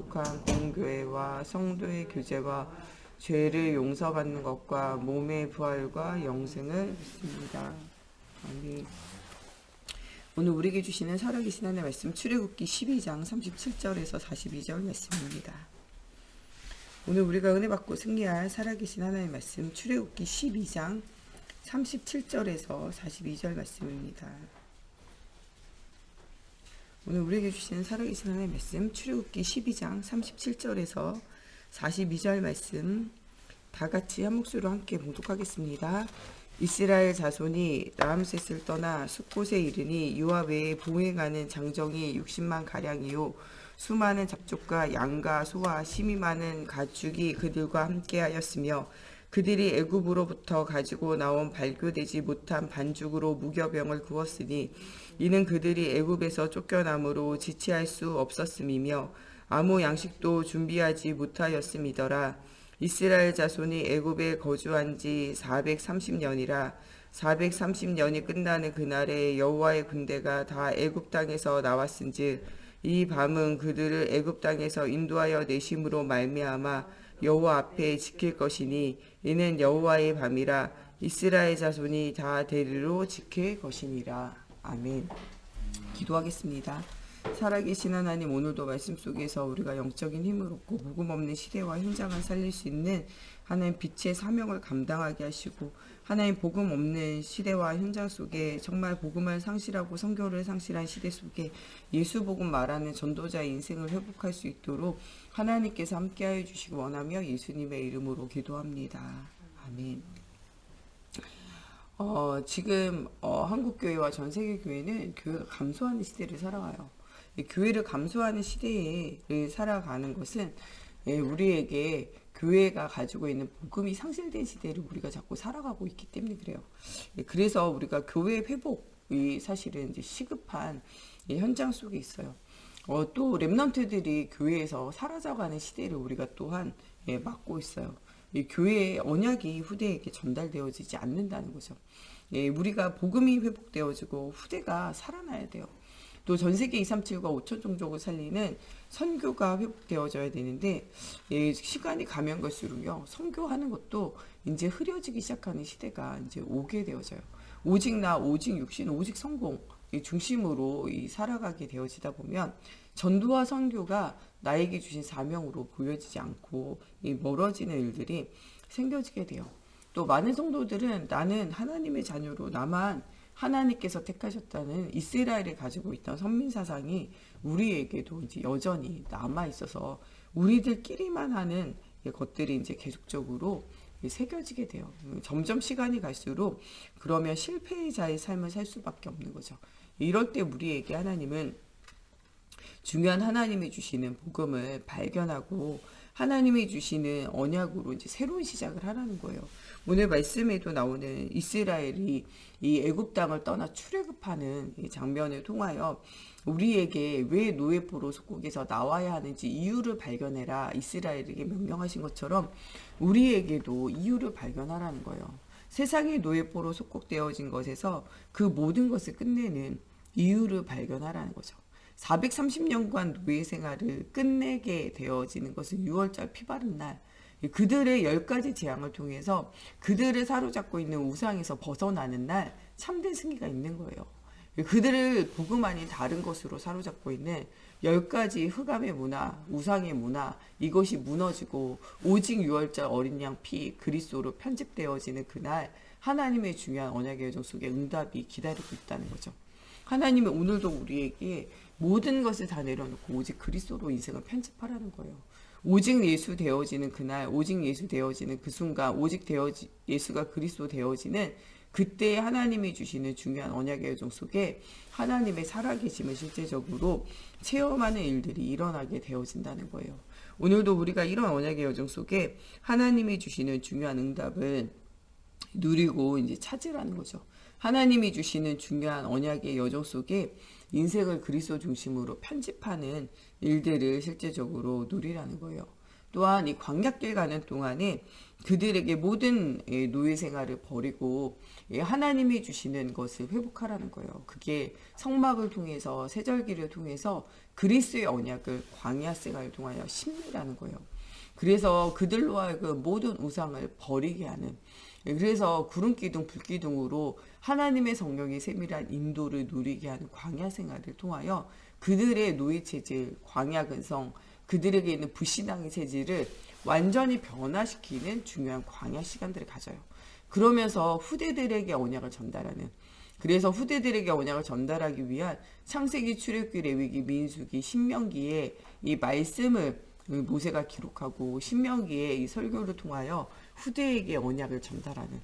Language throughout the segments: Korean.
거룩한 공교회와 성도의 교제와 죄를 용서받는 것과 몸의 부활과 영생을 믿습니다. 아멘. 오늘 우리에게 주시는 살아계신 하나님의 말씀 출애굽기 12장 37절에서 42절 말씀입니다. 오늘 우리가 은혜 받고 승리할 살아계신 하나님의 말씀 출애굽기 12장 37절에서 42절 말씀입니다. 오늘 우리에게 주시는 살아계신 하나님의 말씀 출애굽기 12장 37절에서 42절 말씀 다같이 한 목소리로 함께 봉독하겠습니다. 이스라엘 자손이 라암셋을 떠나 숫곳에 이르니 유아 외에 보행하는 장정이 60만 가량이요 수많은 잡족과 양과 소와 심이 많은 가축이 그들과 함께하였으며 그들이 애굽으로부터 가지고 나온 발교되지 못한 반죽으로 무교병을 구웠으니 이는 그들이 애굽에서 쫓겨남으로 지체할 수 없었음이며 아무 양식도 준비하지 못하였음이더라. 이스라엘 자손이 애굽에 거주한 지 430년이라 430년이 끝나는 그날에 여호와의 군대가 다 애굽 땅에서 나왔은즉 이 밤은 그들을 애굽 땅에서 인도하여 내심으로 말미암아 여호와 앞에 지킬 것이니 이는 여호와의 밤이라 이스라엘 자손이 다 대리로 지킬 것이니라. 아멘. 기도하겠습니다. 살아계신 하나님, 오늘도 말씀 속에서 우리가 영적인 힘을 얻고 복음 없는 시대와 현장을 살릴 수 있는 하나님 빛의 사명을 감당하게 하시고 하나님 복음 없는 시대와 현장 속에 정말 복음을 상실하고 선교를 상실한 시대 속에 예수 복음 말하는 전도자의 인생을 회복할 수 있도록 하나님께서 함께하여 주시기 원하며 예수님의 이름으로 기도합니다. 아멘. 지금 한국교회와 전세계교회는 교회가 감소하는 시대를 살아가요. 교회를 감소하는 시대를 살아가는 것은 우리에게 교회가 가지고 있는 복음이 상실된 시대를 우리가 자꾸 살아가고 있기 때문에 그래요. 그래서 우리가 교회 회복이 사실은 이제 시급한 현장 속에 있어요. 또 렘넌트들이 교회에서 사라져가는 시대를 우리가 또한 맞고 있어요. 교회의 언약이 후대에게 전달되어지지 않는다는 거죠. 우리가 복음이 회복되어지고 후대가 살아나야 돼요. 또 전세계 237과 5천 종족을 살리는 선교가 회복되어져야 되는데 시간이 가면 갈수록요 선교하는 것도 이제 흐려지기 시작하는 시대가 이제 오게 되어져요. 오직 나, 오직 육신, 오직 성공 중심으로 살아가게 되어지다 보면 전도와 선교가 나에게 주신 사명으로 보여지지 않고 멀어지는 일들이 생겨지게 돼요. 또 많은 성도들은 나는 하나님의 자녀로 나만 하나님께서 택하셨다는 이스라엘이 가지고 있던 선민사상이 우리에게도 이제 여전히 남아있어서 우리들끼리만 하는 것들이 이제 계속적으로 새겨지게 돼요. 점점 시간이 갈수록 그러면 실패자의 삶을 살 수밖에 없는 거죠. 이럴 때 우리에게 하나님은 중요한 하나님이 주시는 복음을 발견하고 하나님이 주시는 언약으로 이제 새로운 시작을 하라는 거예요. 오늘 말씀에도 나오는 이스라엘이 이 애굽 땅을 떠나 출애굽하는 이 장면을 통하여 우리에게 왜 노예포로 속국에서 나와야 하는지 이유를 발견해라 이스라엘에게 명령하신 것처럼 우리에게도 이유를 발견하라는 거예요. 세상의 노예포로 속국되어진 것에서 그 모든 것을 끝내는 이유를 발견하라는 거죠. 430년간 노예 생활을 끝내게 되어지는 것은 6월절 피 바른 날 그들의 10가지 재앙을 통해서 그들을 사로잡고 있는 우상에서 벗어나는 날 참된 승리가 있는 거예요. 그들을 복음 아닌 다른 것으로 사로잡고 있는 10가지 흑암의 문화, 우상의 문화 이것이 무너지고 오직 6월절 어린 양 피 그리스도로 편집되어지는 그날 하나님의 중요한 언약의 여정 속에 응답이 기다리고 있다는 거죠. 하나님은 오늘도 우리에게 모든 것을 다 내려놓고 오직 그리스도로 인생을 편집하라는 거예요. 오직 예수 되어지는 그날, 오직 예수 되어지는 그 순간, 오직 예수가 그리스도 되어지는 그때 하나님이 주시는 중요한 언약의 여정 속에 하나님의 살아계심을 실제적으로 체험하는 일들이 일어나게 되어진다는 거예요. 오늘도 우리가 이런 언약의 여정 속에 하나님이 주시는 중요한 응답을 누리고 이제 찾으라는 거죠. 하나님이 주시는 중요한 언약의 여정 속에 인생을 그리스도 중심으로 편집하는 일들을 실제적으로 누리라는 거예요. 또한 이 광야길 가는 동안에 그들에게 모든 노예 생활을 버리고 하나님이 주시는 것을 회복하라는 거예요. 그게 성막을 통해서 세절기를 통해서 그리스의 언약을 광야 생활을 통하여 심리라는 거예요. 그래서 그들로 하여금 모든 우상을 버리게 하는, 그래서 구름기둥 불기둥으로 하나님의 성령의 세밀한 인도를 누리게 하는 광야 생활을 통하여 그들의 노예 체질, 광야 근성, 그들에게 있는 불신앙의 체질을 완전히 변화시키는 중요한 광야 시간들을 가져요. 그러면서 후대들에게 언약을 전달하는, 그래서 후대들에게 언약을 전달하기 위한 창세기, 출애굽기, 레위기, 민수기, 신명기에 이 말씀을 모세가 기록하고 신명기의 이 설교를 통하여 후대에게 언약을 전달하는,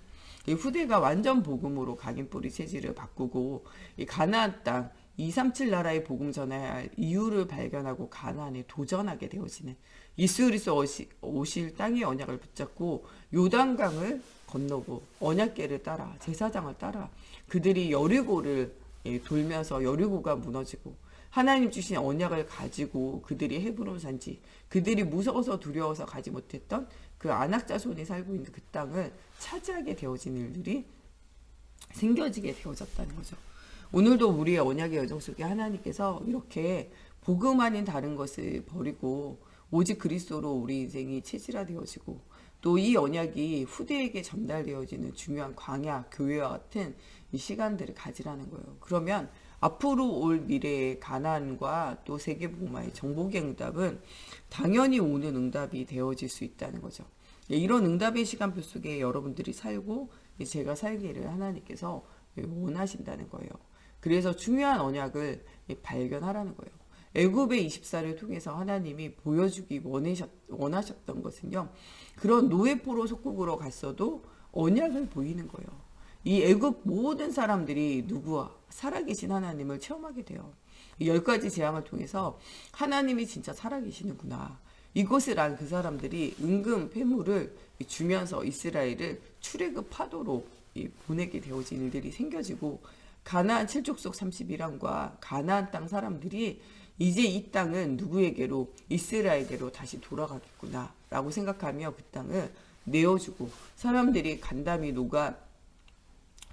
이 후대가 완전 복음으로 각인뿌리 체질을 바꾸고 이 가나안 땅 237 나라의 복음 전해야 할 이유를 발견하고 가나안에 도전하게 되어지는, 예수 그리스도 오실 땅의 언약을 붙잡고 요단강을 건너고 언약궤를 따라 제사장을 따라 그들이 여리고를 돌면서 여리고가 무너지고 하나님 주신 언약을 가지고 그들이 헤브론 산지, 그들이 무서워서 두려워서 가지 못했던 그 아낙 자손이 살고 있는 그 땅을 차지하게 되어진 일들이 생겨지게 되어졌다는 거죠. 오늘도 우리의 언약의 여정 속에 하나님께서 이렇게 복음 아닌 다른 것을 버리고 오직 그리스도로 우리 인생이 체질화되어지고 또 이 언약이 후대에게 전달되어지는 중요한 광야, 교회와 같은 이 시간들을 가지라는 거예요. 그러면 앞으로 올 미래의 가나안과 또 세계복음화의 정복의 응답은 당연히 오는 응답이 되어질 수 있다는 거죠. 이런 응답의 시간표 속에 여러분들이 살고 제가 살기를 하나님께서 원하신다는 거예요. 그래서 중요한 언약을 발견하라는 거예요. 애굽의 24를 통해서 하나님이 보여주기 원하셨던 것은요, 그런 노예포로 속국으로 갔어도 언약을 보이는 거예요. 이 애굽 모든 사람들이 누구와 살아계신 하나님을 체험하게 돼요. 이 10가지 재앙을 통해서 하나님이 진짜 살아계시는구나, 이것을 안 그 사람들이 은금 폐물을 주면서 이스라엘을 출애굽 파도로 보내게 되어진 일들이 생겨지고, 가나안 7족속 31왕과 가나안 땅 사람들이 이제 이 땅은 누구에게로, 이스라엘에게로 다시 돌아가겠구나 라고 생각하며 그 땅을 내어주고 사람들이 간담이 녹아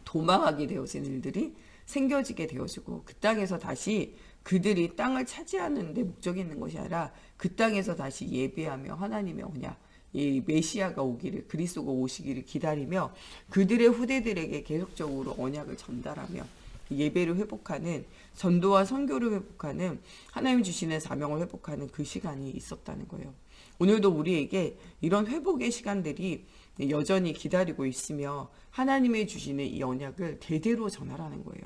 도망하게 되어진 일들이 생겨지게 되어지고, 그 땅에서 다시 그들이 땅을 차지하는 데 목적이 있는 것이 아니라 그 땅에서 다시 예배하며 하나님의 언약, 이 메시아가 오기를, 그리스도가 오시기를 기다리며 그들의 후대들에게 계속적으로 언약을 전달하며 예배를 회복하는, 전도와 선교를 회복하는, 하나님 주시는 사명을 회복하는 그 시간이 있었다는 거예요. 오늘도 우리에게 이런 회복의 시간들이 여전히 기다리고 있으며 하나님이 주시는 이 언약을 대대로 전하라는 거예요.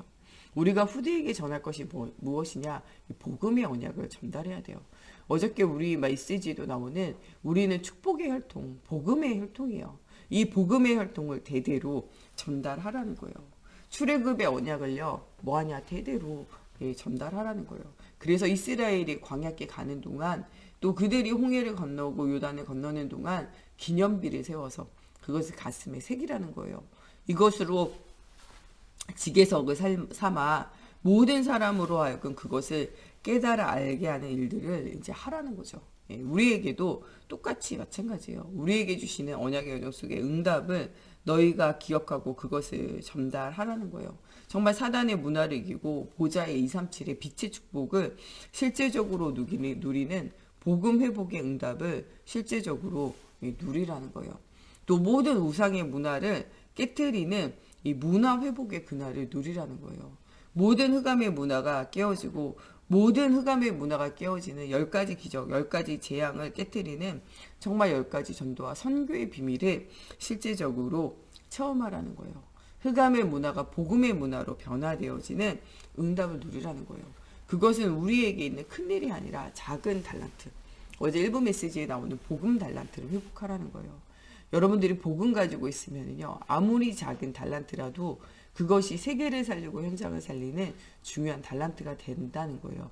우리가 후대에게 전할 것이 무엇이냐? 복음의 언약을 전달해야 돼요. 어저께 우리 메시지도 나오는 우리는 축복의 혈통, 복음의 혈통이에요. 이 복음의 혈통을 대대로 전달하라는 거예요. 출애굽의 언약을요, 뭐하냐? 대대로 전달하라는 거예요. 그래서 이스라엘이 광야께 가는 동안, 또 그들이 홍해를 건너고 요단을 건너는 동안 기념비를 세워서 그것을 가슴에 새기라는 거예요. 이것으로 지계석을 삼아 모든 사람으로 하여금 그것을 깨달아 알게 하는 일들을 이제 하라는 거죠. 우리에게도 똑같이 마찬가지예요. 우리에게 주시는 언약의 여정 속의 응답을 너희가 기억하고 그것을 전달하라는 거예요. 정말 사단의 문화를 이기고 보좌의 237의 빛의 축복을 실제적으로 누리는 복음 회복의 응답을 실제적으로 누리라는 거예요. 또 모든 우상의 문화를 깨트리는 이 문화 회복의 그날을 누리라는 거예요. 모든 흑암의 문화가 깨어지고 모든 흑암의 문화가 깨어지는 10가지 기적, 10가지 재앙을 깨트리는 정말 10가지 전도와 선교의 비밀을 실제적으로 체험하라는 거예요. 흑암의 문화가 복음의 문화로 변화되어지는 응답을 누리라는 거예요. 그것은 우리에게 있는 큰일이 아니라 작은 달란트, 어제 일부 메시지에 나오는 복음 달란트를 회복하라는 거예요. 여러분들이 복음 가지고 있으면요, 아무리 작은 달란트라도 그것이 세계를 살리고 현장을 살리는 중요한 달란트가 된다는 거예요.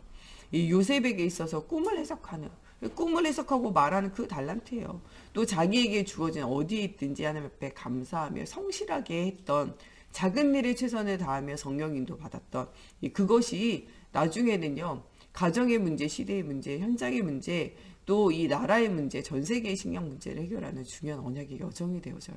이 요셉에게 있어서 꿈을 해석하고 말하는 그 달란트예요. 또 자기에게 주어진 어디에 있든지 하나님 앞에 감사하며 성실하게 했던, 작은 일에 최선을 다하며 성령 인도 받았던 그것이 나중에는요, 가정의 문제, 시대의 문제, 현장의 문제, 또 이 나라의 문제, 전 세계의 식량 문제를 해결하는 중요한 언약의 여정이 되어져요.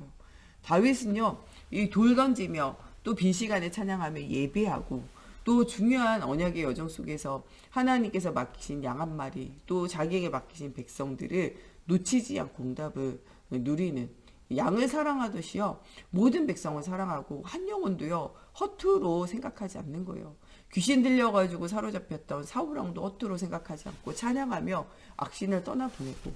다윗은요, 이 돌 던지며 또 빈 시간에 찬양하며 예배하고 또 중요한 언약의 여정 속에서 하나님께서 맡기신 양 한 마리 또 자기에게 맡기신 백성들을 놓치지 않고 응답을 누리는 양을 사랑하듯이요 모든 백성을 사랑하고 한 영혼도요 허투루 생각하지 않는 거예요. 귀신 들려가지고 사로잡혔던 사울왕도 허투루 생각하지 않고 찬양하며 악신을 떠나보내고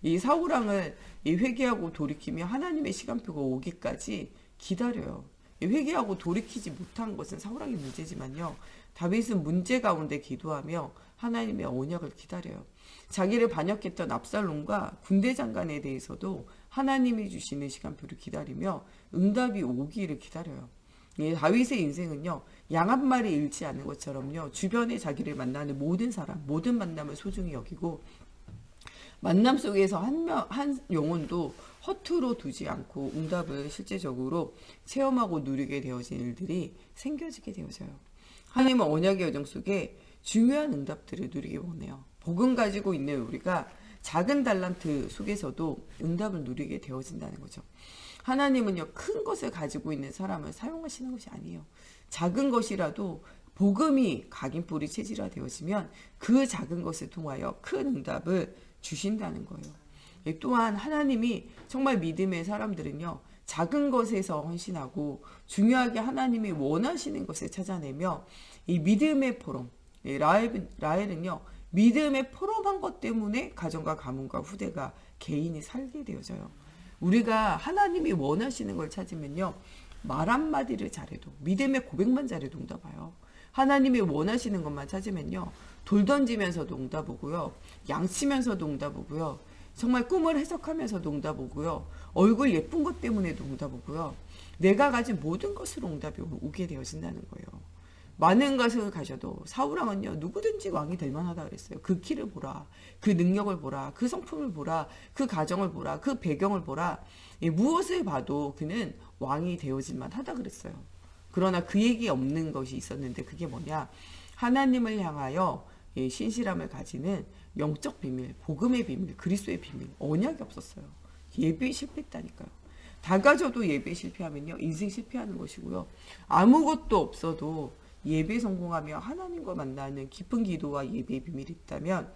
이 사울왕을 회개하고 돌이키며 하나님의 시간표가 오기까지 기다려요. 회개하고 돌이키지 못한 것은 사울왕의 문제지만요. 다윗은 문제 가운데 기도하며 하나님의 언약을 기다려요. 자기를 반역했던 압살롬과 군대 장관에 대해서도 하나님이 주시는 시간표를 기다리며 응답이 오기를 기다려요. 다윗의 인생은요. 양 한 마리 잃지 않는 것처럼요. 주변에 자기를 만나는 모든 사람, 모든 만남을 소중히 여기고 만남 속에서 한 영혼도 허투루 두지 않고 응답을 실제적으로 체험하고 누리게 되어진 일들이 생겨지게 되어져요. 하나님은 언약의 여정 속에 중요한 응답들을 누리기 원해요. 복음 가지고 있는 우리가 작은 달란트 속에서도 응답을 누리게 되어진다는 거죠. 하나님은요, 큰 것을 가지고 있는 사람을 사용하시는 것이 아니에요. 작은 것이라도 복음이 각인뿌리 체질화 되어지면 그 작은 것을 통하여 큰 응답을 주신다는 거예요. 또한 하나님이 정말 믿음의 사람들은요, 작은 것에서 헌신하고 중요하게 하나님이 원하시는 것을 찾아내며 이 믿음의 포럼, 라헬은요, 믿음의 포럼한 것 때문에 가정과 가문과 후대가 개인이 살게 되어져요. 우리가 하나님이 원하시는 걸 찾으면요, 말 한마디를 잘해도, 믿음의 고백만 잘해도 응답 와요. 하나님이 원하시는 것만 찾으면요, 돌 던지면서도 응답 오고요, 양치면서도 응답 오고요, 정말 꿈을 해석하면서도 응답 오고요, 얼굴 예쁜 것 때문에도 응답 오고요, 내가 가진 모든 것으로 응답이 오게 되어진다는 거예요. 많은 것을 가져도 사울왕은요 누구든지 왕이 될 만하다 그랬어요. 그 키를 보라, 그 능력을 보라, 그 성품을 보라, 그 가정을 보라, 그 배경을 보라, 무엇을 봐도 그는 왕이 되어질 만하다 그랬어요. 그러나 그에게 없는 것이 있었는데 그게 뭐냐, 하나님을 향하여 신실함을 가지는 영적 비밀, 복음의 비밀, 그리스도의 비밀, 언약이 없었어요. 예배에 실패했다니까요. 다 가져도 예배에 실패하면요 인생 실패하는 것이고요, 아무것도 없어도 예배 성공하며 하나님과 만나는 깊은 기도와 예배의 비밀이 있다면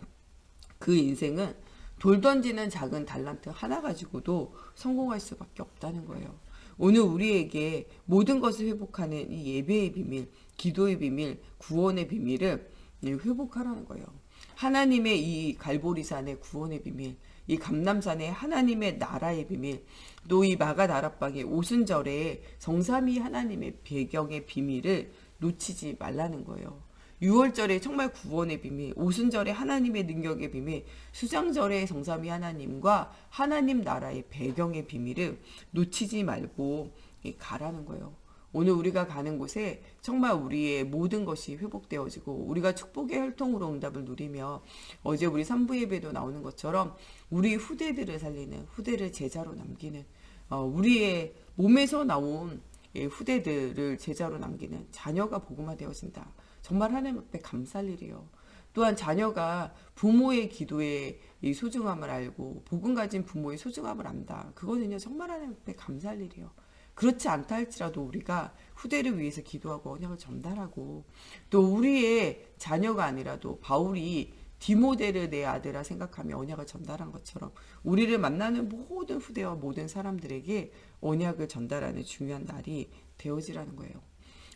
그 인생은 돌 던지는 작은 달란트 하나 가지고도 성공할 수밖에 없다는 거예요. 오늘 우리에게 모든 것을 회복하는 이 예배의 비밀, 기도의 비밀, 구원의 비밀을 회복하라는 거예요. 하나님의 이 갈보리산의 구원의 비밀, 이 감람산의 하나님의 나라의 비밀, 또 이 마가다락방의 오순절의 정삼위 하나님의 배경의 비밀을 놓치지 말라는 거예요. 6월절에 정말 구원의 비밀, 오순절에 하나님의 능력의 비밀, 수장절에 정삼위 하나님과 하나님 나라의 배경의 비밀을 놓치지 말고 가라는 거예요. 오늘 우리가 가는 곳에 정말 우리의 모든 것이 회복되어지고 우리가 축복의 혈통으로 응답을 누리며 어제 우리 3부 예배도 나오는 것처럼 우리 후대들을 살리는, 후대를 제자로 남기는, 우리의 몸에서 나온 후대들을 제자로 남기는 자녀가 복음화되어진다. 정말 하나님 앞에 감사할 일이에요. 또한 자녀가 부모의 기도의 이 소중함을 알고 복음 가진 부모의 소중함을 안다. 그거는요 정말 하나님 앞에 감사할 일이에요. 그렇지 않다 할지라도 우리가 후대를 위해서 기도하고 언약을 전달하고 또 우리의 자녀가 아니라도 바울이 디모데를 내 아들아 생각하며 언약을 전달한 것처럼 우리를 만나는 모든 후대와 모든 사람들에게 언약을 전달하는 중요한 날이 되어지라는 거예요.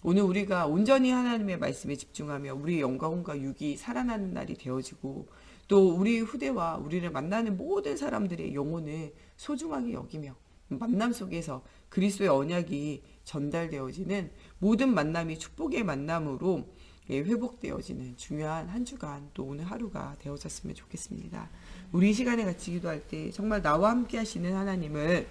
오늘 우리가 온전히 하나님의 말씀에 집중하며 우리의 영광과 육이 살아나는 날이 되어지고 또 우리 후대와 우리를 만나는 모든 사람들의 영혼을 소중하게 여기며 만남 속에서 그리스도의 언약이 전달되어지는 모든 만남이 축복의 만남으로 회복되어지는 중요한 한 주간 또 오늘 하루가 되어졌으면 좋겠습니다. 우리 이 시간에 같이 기도할 때 정말 나와 함께 하시는 하나님을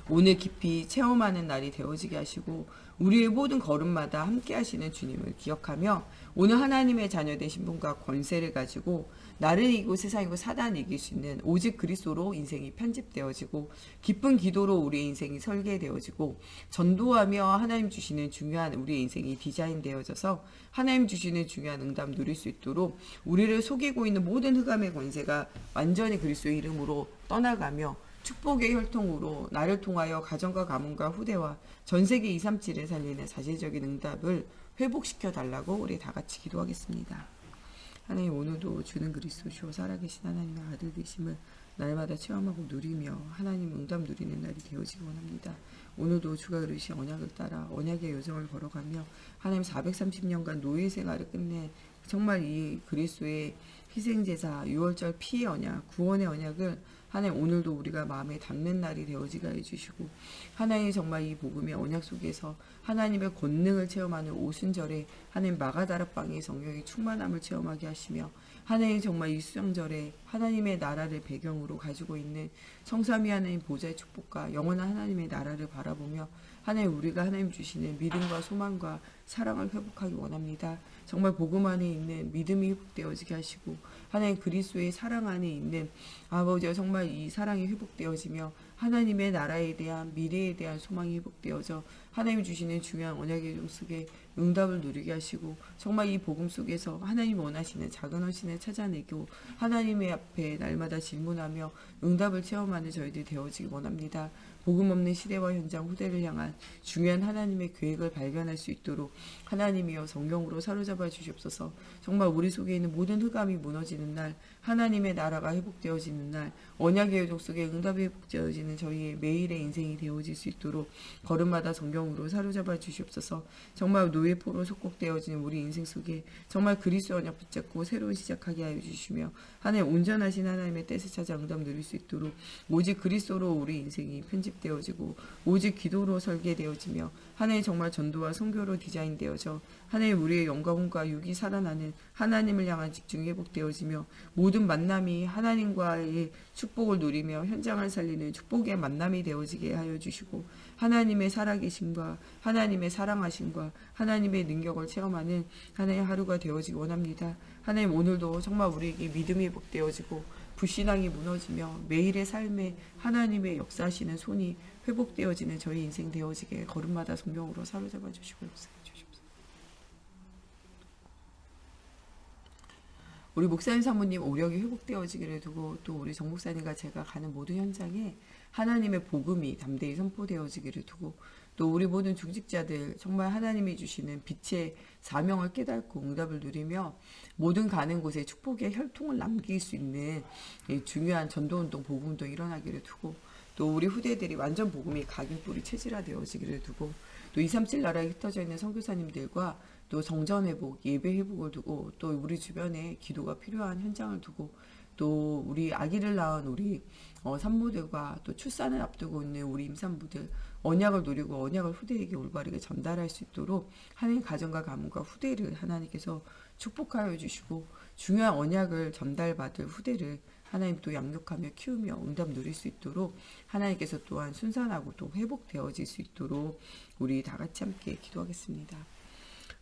오늘 깊이 체험하는 날이 되어지게 하시고 우리의 모든 걸음마다 함께 하시는 주님을 기억하며 오늘 하나님의 자녀된 신분과 권세를 가지고 나를 이기고 세상이고 사단을 이길 수 있는 오직 그리스도로 인생이 편집되어지고 기쁜 기도로 우리의 인생이 설계되어지고 전도하며 하나님 주시는 중요한 우리의 인생이 디자인되어져서 하나님 주시는 중요한 응답 누릴 수 있도록 우리를 속이고 있는 모든 흑암의 권세가 완전히 그리스도의 이름으로 떠나가며 축복의 혈통으로 나를 통하여 가정과 가문과 후대와 전 세계 237을 살리는 사실적인 응답을 회복시켜 달라고 우리 다 같이 기도하겠습니다. 하나님, 오늘도 주는 그리스도시오 살아계신 하나님의 아들 되심을 날마다 체험하고 누리며 하나님 응답 누리는 날이 되어지기 원합니다. 오늘도 주가 그르신 언약을 따라 언약의 여정을 걸어가며 하나님 430년간 노예 생활을 끝내 정말 이 그리스도의 희생제사, 유월절 피의 언약, 구원의 언약을 하나님 오늘도 우리가 마음에 담는 날이 되어지게 해주시고 하나님 정말 이 복음의 언약 속에서 하나님의 권능을 체험하는 오순절에 하나님 마가다락방의 성령의 충만함을 체험하게 하시며 하나님 정말 이 수장절에 하나님의 나라를 배경으로 가지고 있는 성삼위 하나님 보좌의 축복과 영원한 하나님의 나라를 바라보며 하나님 우리가 하나님 주시는 믿음과 소망과 사랑을 회복하기 원합니다. 정말 복음 안에 있는 믿음이 회복되어지게 하시고 하나님 그리스도의 사랑 안에 있는 아버지와 정말 이 사랑이 회복되어지며 하나님의 나라에 대한 미래에 대한 소망이 회복되어져 하나님이 주시는 중요한 언약의 종 속에 응답을 누리게 하시고 정말 이 복음 속에서 하나님 원하시는 작은 헌신을 찾아내고 하나님의 앞에 날마다 질문하며 응답을 체험하는 저희들이 되어지기 원합니다. 복음 없는 시대와 현장 후대를 향한 중요한 하나님의 계획을 발견할 수 있도록 하나님이여 성령으로 사로잡아 주시옵소서. 정말 우리 속에 있는 모든 흑암이 무너지는 날, 하나님의 나라가 회복되어지는 날, 언약의 여정 속에 응답이 회복되어지는 저희의 매일의 인생이 되어질 수 있도록 걸음마다 성령으로 사로잡아 주시옵소서. 정말 노예포로 속국되어지는 우리 인생 속에 정말 그리스도 언약 붙잡고 새로운 시작하게 하여 주시며 하나님 온전하신 하나님의 뜻을 찾아 응답 누릴 수 있도록 오직 그리스도로 우리 인생이 편집되어지고 오직 기도로 설계되어지며 하나님 정말 전도와 선교로 디자인되어져 하나님 우리의 영광과 육이 살아나는 하나님을 향한 집중이 회복되어지며 모든 만남이 하나님과의 축복을 누리며 현장을 살리는 축복의 만남이 되어지게 하여 주시고 하나님의 살아계심과 하나님의 사랑하심과 하나님의 능력을 체험하는 하나님의 하루가 되어지기 원합니다. 하나님 오늘도 정말 우리에게 믿음이 회복되어지고 불신앙이 무너지며 매일의 삶에 하나님의 역사하시는 손이 회복되어지는 저희 인생 되어지게 걸음마다 성령으로 사로잡아 주시고 역사해 주시옵소서. 우리 목사님 사모님 오력이 회복되어지기를 두고 또 우리 정 목사님과 제가 가는 모든 현장에 하나님의 복음이 담대히 선포되어지기를 두고 또 우리 모든 중직자들 정말 하나님이 주시는 빛의 사명을 깨닫고 응답을 누리며 모든 가는 곳에 축복의 혈통을 남길 수 있는 중요한 전도운동, 복음운동 일어나기를 두고 또 우리 후대들이 완전 복음이 각인뿌리 체질화되어지기를 두고 또 237 나라에 흩어져 있는 선교사님들과 또 성전 회복, 예배 회복을 두고 또 우리 주변에 기도가 필요한 현장을 두고 또 우리 아기를 낳은 우리 산모들과 또 출산을 앞두고 있는 우리 임산부들 언약을 누리고 언약을 후대에게 올바르게 전달할 수 있도록 하나님 가정과 가문과 후대를 하나님께서 축복하여 주시고 중요한 언약을 전달받을 후대를 하나님 또 양육하며 키우며 응답 누릴 수 있도록 하나님께서 또한 순산하고 또 회복되어질 수 있도록 우리 다 같이 함께 기도하겠습니다.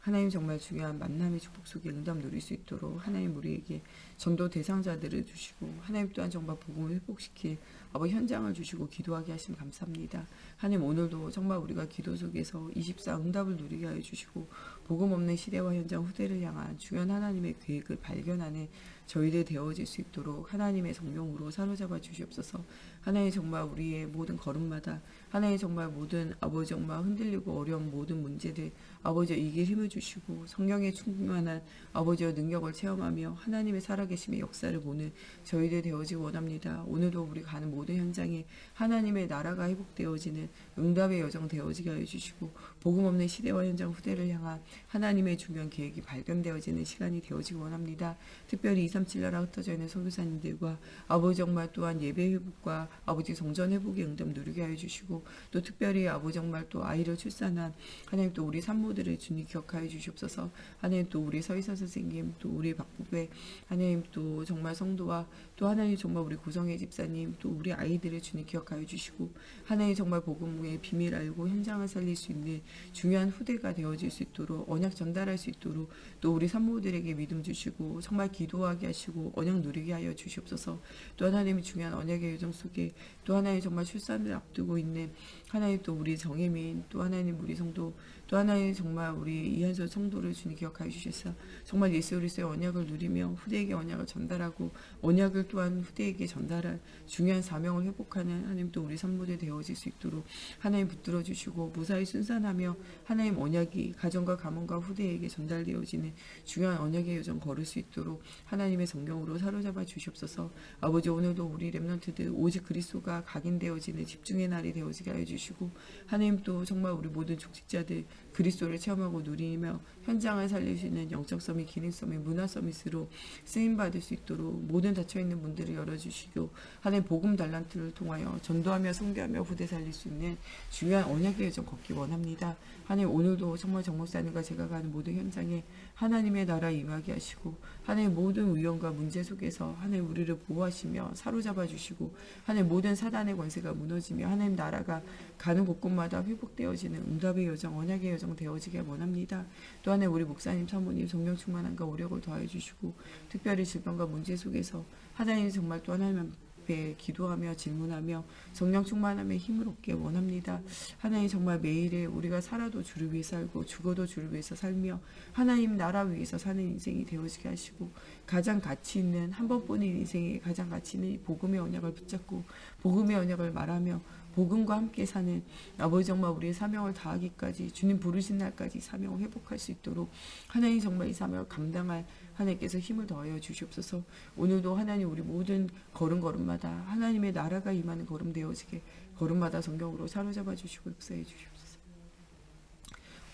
하나님 정말 중요한 만남의 축복 속에 응답 누릴 수 있도록 하나님 우리에게 전도 대상자들을 주시고 하나님 또한 정말 복음을 회복시킬 아버지 현장을 주시고 기도하게 하시면 감사합니다. 하나님 오늘도 정말 우리가 기도 속에서 24 응답을 누리게 하여 주시고 복음 없는 시대와 현장 후대를 향한 중요한 하나님의 계획을 발견하는 저희들 되어질 수 있도록 하나님의 성령으로 사로잡아 주시옵소서. 하나님 정말 우리의 모든 걸음마다 하나님 정말 모든 아버지 정말 흔들리고 어려운 모든 문제들 아버지 이길 힘을 주시고 성령의 충만한 아버지의 능력을 체험하며 하나님의 살아계심의 역사를 보는 저희들 되어지기 원합니다. 오늘도 우리 가는 모든 현장에 하나님의 나라가 회복되어지는 응답의 여정 되어지게 하여 주시고 복음 없는 시대와 현장 후대를 향한 하나님의 중요한 계획이 발견되어지는 시간이 되어지기 원합니다. 특별히 237 나라 흩어져 있는 선교사님들과 아버지 정말 또한 예배 회복과 아버지 성전 회복의 응답 누리게 하여 주시고 또 특별히 아버지 정말 또 아이를 출산한 하나님 또 우리 산모들을 주님 기억하여 주시옵소서. 하나님 또 우리 서희선 선생님 또 우리 박부배 하나님 또 정말 성도와 또 하나님 정말 우리 고성의 집사님 또 우리 아이들을 주님 기억하여 주시고 하나님 정말 복음의 비밀 알고 현장을 살릴 수 있는 중요한 후대가 되어질 수 있도록 언약 전달할 수 있도록 또 우리 산모들에게 믿음 주시고 정말 기도하게 하시고 언약 누리게 하여 주시옵소서. 또 하나님이 중요한 언약의 여정 속에 또 하나님 정말 출산을 앞두고 있는 하나님 또 우리 정혜민 또 하나님 우리 성도 또 하나님 정말 우리 이한솔 성도를 주님 기억하여 주셔서 정말 예수 그리스도의 언약을 누리며 후대에게 언약을 전달하고 언약을 또한 후대에게 전달할 중요한 사명을 회복하는 하나님 또 우리 산모들 되어질 수 있도록 하나님 붙들어 주시고 무사히 순산하며 하나님 언약이 가정과 가문과 후대에게 전달되어지는 중요한 언약의 여정 걸을 수 있도록 하나님의 성경으로 사로잡아 주시옵소서. 아버지 오늘도 우리 렘넌트들 오직 그리스도가 각인되어지는 집중의 날이 되어지게 하여 주시고 하나님 또 정말 우리 모든 족직자들 그리스도를 체험하고 누리며 현장을 살릴 수 있는 영적 서밋, 기능 서밋, 문화 서밋으로 쓰임 받을 수 있도록 모든 닫혀 있는 문들을 열어주시고 하나님 복음 달란트를 통하여 전도하며 선교하며 후대 살릴 수 있는 중요한 언약의 여정 걷기 원합니다. 하나님 오늘도 정말 정목사님과 제가 가는 모든 현장에 하나님의 나라 임하게 하시고 하나님 모든 위험과 문제 속에서 하나님 우리를 보호하시며 사로잡아 주시고 하나님 모든 사단의 권세가 무너지며 하나님 나라가 가는 곳곳마다 회복되어지는 응답의 여정, 언약의 여정 되어지게 원합니다. 또 하나님 우리 목사님, 사모님 성령 충만함과 오력을 더하여 주시고 특별히 질병과 문제 속에서 하나님 정말 또 하나님 앞에 기도하며 질문하며 성령 충만함에 힘을 얻게 원합니다. 하나님 정말 매일에 우리가 살아도 주를 위해 살고 죽어도 주를 위해서 살며 하나님 나라 위해서 사는 인생이 되어지게 하시고 가장 가치 있는 한 번뿐인 인생에 가장 가치 있는 복음의 언약을 붙잡고 복음의 언약을 말하며 복음과 함께 사는 아버지 정말 우리의 사명을 다하기까지 주님 부르신 날까지 사명을 회복할 수 있도록 하나님 정말 이 사명을 감당할 하나님께서 힘을 더하여 주시옵소서. 오늘도 하나님 우리 모든 걸음걸음마다 하나님의 나라가 임하는 걸음 되어지게 걸음마다 성경으로 사로잡아 주시고 역사해 주시옵소서.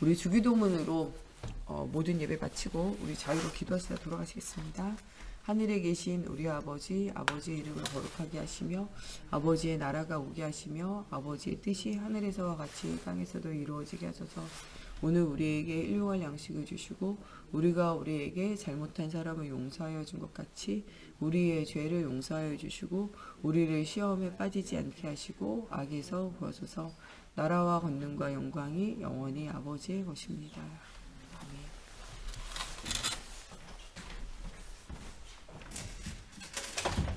우리 주기도문으로 모든 예배 마치고 우리 자유로 기도하시다 돌아가시겠습니다. 하늘에 계신 우리 아버지, 아버지의 이름을 거룩하게 하시며 아버지의 나라가 오게 하시며 아버지의 뜻이 하늘에서와 같이 땅에서도 이루어지게 하소서. 오늘 우리에게 일용할 양식을 주시고 우리가 우리에게 잘못한 사람을 용서하여 준 것 같이 우리의 죄를 용서하여 주시고 우리를 시험에 빠지지 않게 하시고 악에서 구하소서. 나라와 권능과 영광이 영원히 아버지의 것입니다.